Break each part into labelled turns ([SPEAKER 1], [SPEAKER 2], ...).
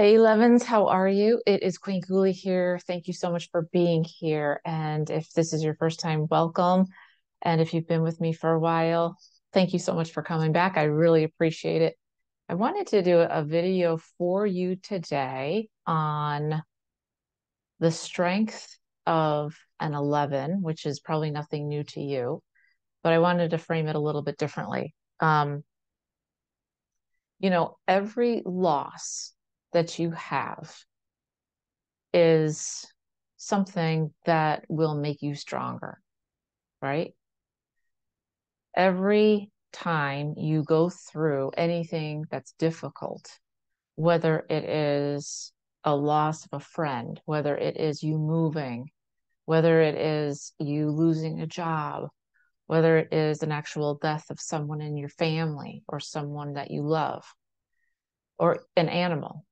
[SPEAKER 1] Hey, Levins, how are you? It is Queen Kuli here. Thank you so much for being here. And if this is your first time, welcome. And if you've been with me for a while, thank you so much for coming back. I really appreciate it. I wanted to do a video for you today on the strength of an 11, which is probably nothing new to you, but I wanted to frame it a little bit differently. Um, every loss that you have is something that will make you stronger, right? Every time you go through anything that's difficult, whether it is a loss of a friend, whether it is you moving, whether it is you losing a job, whether it is an actual death of someone in your family or someone that you love, or an animal,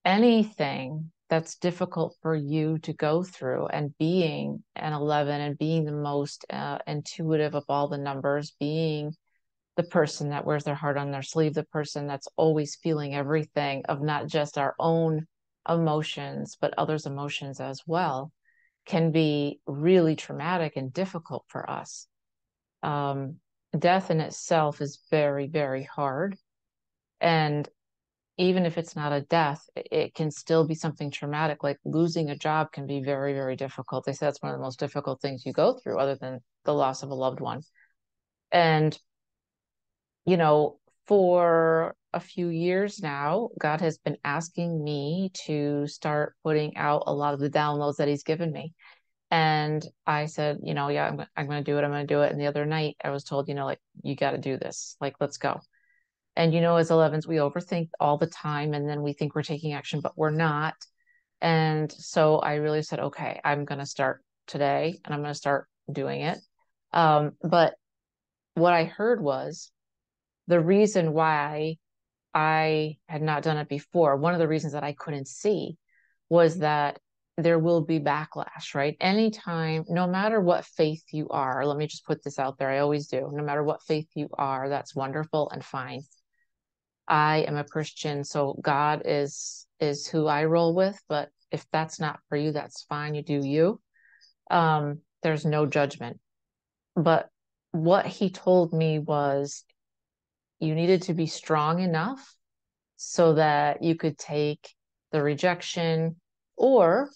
[SPEAKER 1] anything that's difficult for you to go through, and being an 11 and being the most intuitive of all the numbers, being the person that wears their heart on their sleeve, the person that's always feeling everything of not just our own emotions, but others' emotions as well, can be really traumatic and difficult for us. Um, Death in itself is very, very hard. And even if it's not a death, it can still be something traumatic. Like losing a job can be very, very difficult. They say that's one of the most difficult things you go through, other than the loss of a loved one. And, you know, for a few years now, God has been asking me to start putting out a lot of the downloads that He's given me. And I said, yeah, I'm going to do it. I'm going to do it. And the other night I was told, like, you got to do this. Like, let's go. And as 11s, we overthink all the time, and then we think we're taking action, but we're not. And so I really said, okay, I'm going to start today and I'm going to start doing it. But what I heard was the reason why I had not done it before. One of the reasons that I couldn't see was that there will be backlash, right? Anytime, no matter what faith you are, let me just put this out there. I always do. No matter what faith you are, that's wonderful and fine. I am a Christian, so God is who I roll with. But if that's not for you, that's fine. You do you. There's no judgment. But what He told me was you needed to be strong enough so that you could take the rejection or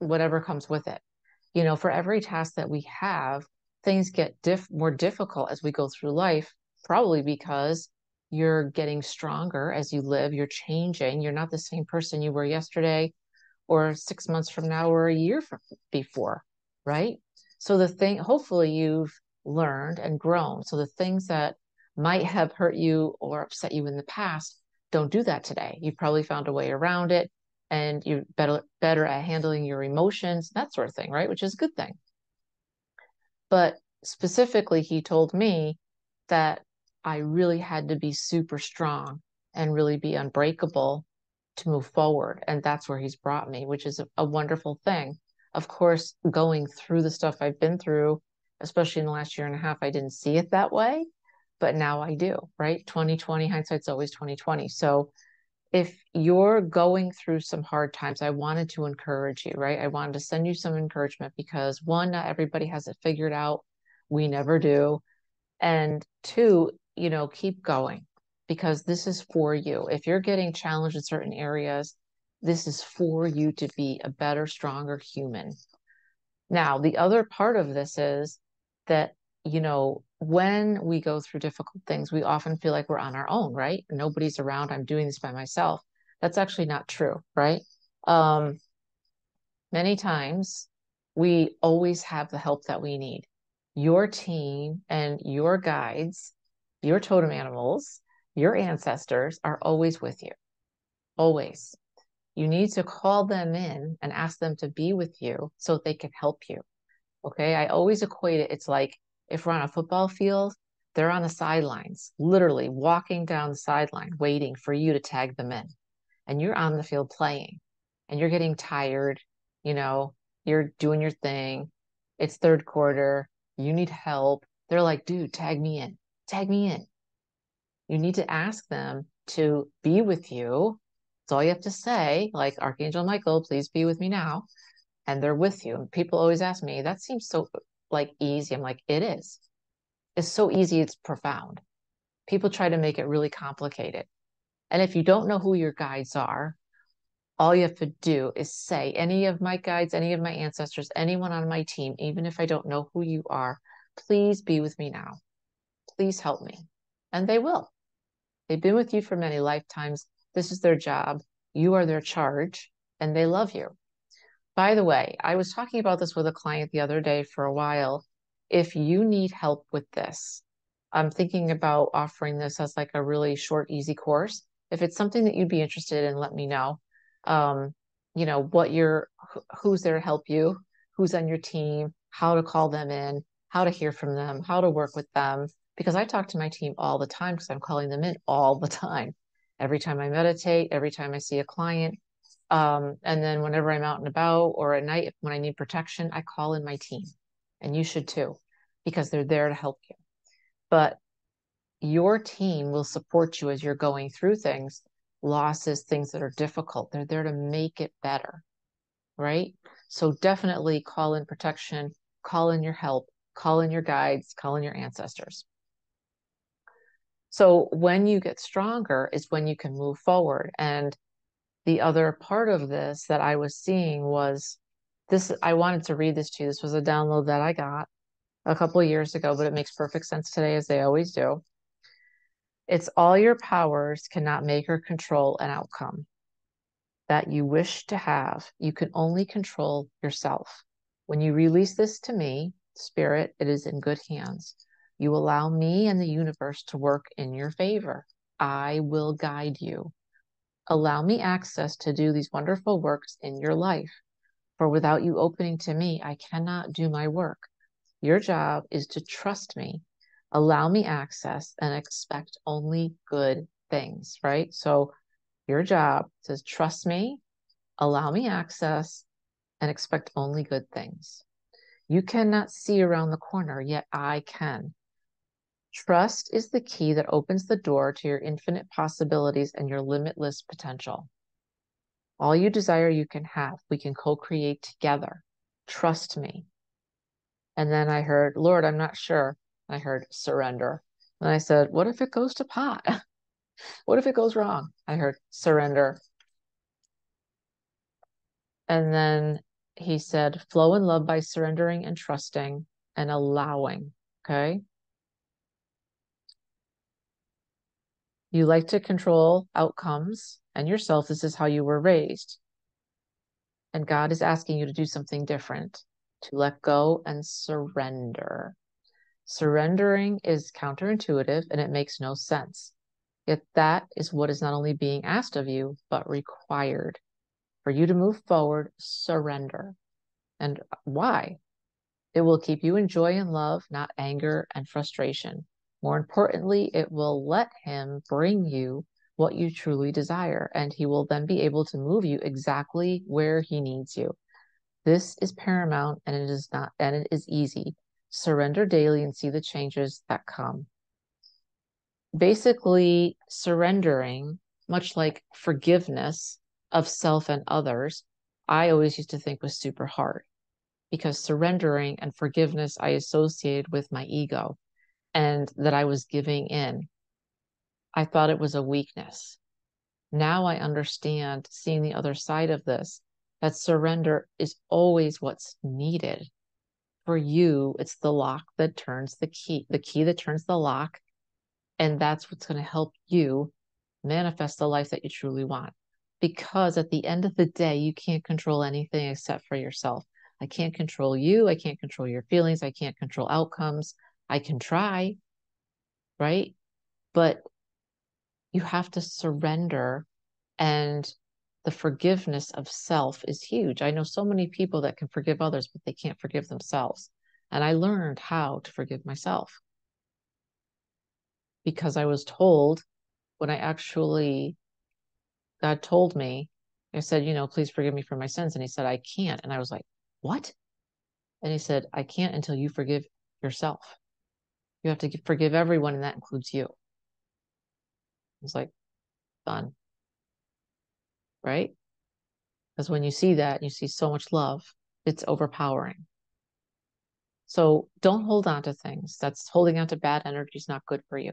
[SPEAKER 1] whatever comes with it. For every task that we have, things get more difficult as we go through life, probably because you're getting stronger as you live, you're changing, you're not the same person you were yesterday or 6 months from now or a year before, right? So hopefully you've learned and grown. So the things that might have hurt you or upset you in the past, don't do that today. You've probably found a way around it, and you're better at handling your emotions, that sort of thing, right? Which is a good thing. But specifically, He told me that I really had to be super strong and really be unbreakable to move forward. And that's where He's brought me, which is a wonderful thing. Of course, going through the stuff I've been through, especially in the last year and a half, I didn't see it that way, but now I do, right? 2020, hindsight's always 2020. So if you're going through some hard times, I wanted to encourage you, right? I wanted to send you some encouragement because one, not everybody has it figured out. We never do. And two, keep going, because this is for you. If you're getting challenged in certain areas, this is for you to be a better, stronger human. Now, the other part of this is that, when we go through difficult things, we often feel like we're on our own, right? Nobody's around. I'm doing this by myself. That's actually not true, right? Um, Many times we always have the help that we need. Your team and your guides, your totem animals, your ancestors are always with you. Always. You need to call them in and ask them to be with you so they can help you. Okay. I always equate it. It's like if we're on a football field, they're on the sidelines, literally walking down the sideline, waiting for you to tag them in. And you're on the field playing and you're getting tired. You know, you're doing your thing. It's third quarter. You need help. They're like, dude, tag me in, tag me in. You need to ask them to be with you That's all you have to say, like, Archangel Michael, please be with me now. And they're with you. And people always ask me, that seems so like easy. I'm like, it is. It's so easy, it's profound. People try to make it really complicated. And if you don't know who your guides are, all you have to do is say, any of my guides, any of my ancestors, anyone on my team, even if I don't know who you are, please be with me now. Please help me. And they will. They've been with you for many lifetimes. This is their job. You are their charge, and they love you. By the way, I was talking about this with a client the other day for a while. If you need help with this, I'm thinking about offering this as like a really short, easy course. If it's something that you'd be interested in, let me know. Um, you know, who's there to help you, who's on your team, how to call them in, how to hear from them, how to work with them. Because I talk to my team all the time because I'm calling them in all the time. Every time I meditate, every time I see a client, and then whenever I'm out and about or at night, when I need protection, I call in my team. And you should too, because they're there to help you. But your team will support you as you're going through things, losses, things that are difficult. They're there to make it better, right? So definitely call in protection, call in your help, call in your guides, call in your ancestors. So when you get stronger is when you can move forward. And the other part of this that I was seeing was this. I wanted to read this to you. This was a download that I got a couple of years ago, but it makes perfect sense today, as they always do. It's all your powers cannot make or control an outcome that you wish to have. You can only control yourself. When you release this to me, Spirit, it is in good hands. You allow me and the universe to work in your favor. I will guide you. Allow me access to do these wonderful works in your life. For without you opening to me, I cannot do my work. Your job is to trust me, allow me access, and expect only good things, right? So your job says, trust me, allow me access, and expect only good things. You cannot see around the corner, yet I can. Trust is the key that opens the door to your infinite possibilities and your limitless potential. All you desire, you can have. We can co-create together. Trust me. And then I heard, Lord, I'm not sure. I heard surrender. And I said, what if it goes to pot? What if it goes wrong? I heard surrender. And then he said, flow in love by surrendering and trusting and allowing. Okay. You like to control outcomes and yourself. This is how you were raised. And God is asking you to do something different, to let go and surrender. Surrendering is counterintuitive and it makes no sense. Yet that is what is not only being asked of you, but required. For you to move forward, surrender. And why? It will keep you in joy and love, not anger and frustration. More importantly, it will let him bring you what you truly desire, and he will then be able to move you exactly where he needs you. This is paramount, and it is not, and it is easy. Surrender daily and see the changes that come. Basically, surrendering, much like forgiveness of self and others, I always used to think was super hard because surrendering and forgiveness I associated with my ego and that I was giving in. I thought it was a weakness. Now I understand, seeing the other side of this, that surrender is always what's needed. For you, it's the lock that turns the key that turns the lock, and that's what's going to help you manifest the life that you truly want. Because at the end of the day, you can't control anything except for yourself. I can't control you. I can't control your feelings. I can't control outcomes. I can try, right? But you have to surrender, and the forgiveness of self is huge. I know so many people that can forgive others, but they can't forgive themselves. And I learned how to forgive myself because I was told when God told me, I said, please forgive me for my sins. And he said, I can't. And I was like, what? And he said, I can't until you forgive yourself. You have to forgive everyone, and that includes you. I was like, done. right? Because when you see that, you see so much love, it's overpowering. So don't hold on to things. That's holding on to bad energy is not good for you.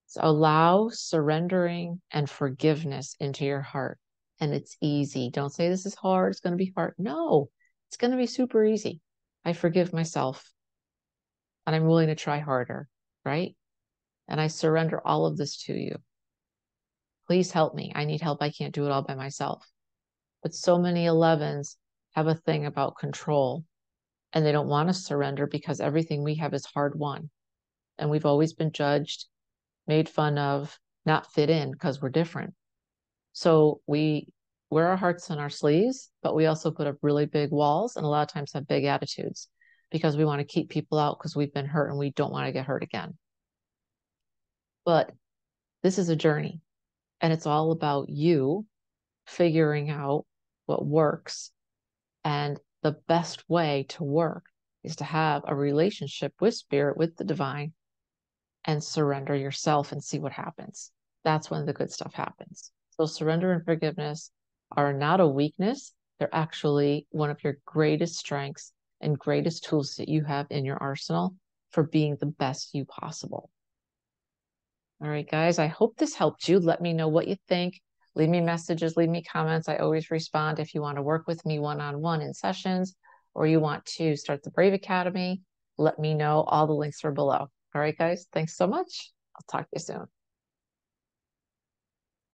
[SPEAKER 1] So allow surrendering and forgiveness into your heart. And it's easy. Don't say this is hard. It's going to be hard. No, it's going to be super easy. I forgive myself and I'm willing to try harder, right? And I surrender all of this to you. Please help me. I need help. I can't do it all by myself. But so many 11s have a thing about control and they don't want to surrender because everything we have is hard won. And we've always been judged, made fun of, not fit in because we're different. So we wear our hearts on our sleeves, but we also put up really big walls and a lot of times have big attitudes because we want to keep people out because we've been hurt and we don't want to get hurt again. But this is a journey and it's all about you figuring out what works. And the best way to work is to have a relationship with spirit, with the divine, and surrender yourself and see what happens. That's when the good stuff happens. So surrender and forgiveness are not a weakness. They're actually one of your greatest strengths and greatest tools that you have in your arsenal for being the best you possible. All right, guys, I hope this helped you. Let me know what you think. Leave me messages, leave me comments. I always respond. If you want to work with me one-on-one in sessions or you want to start the Brave Academy, let me know. All the links are below. All right, guys, thanks so much. I'll talk to you soon.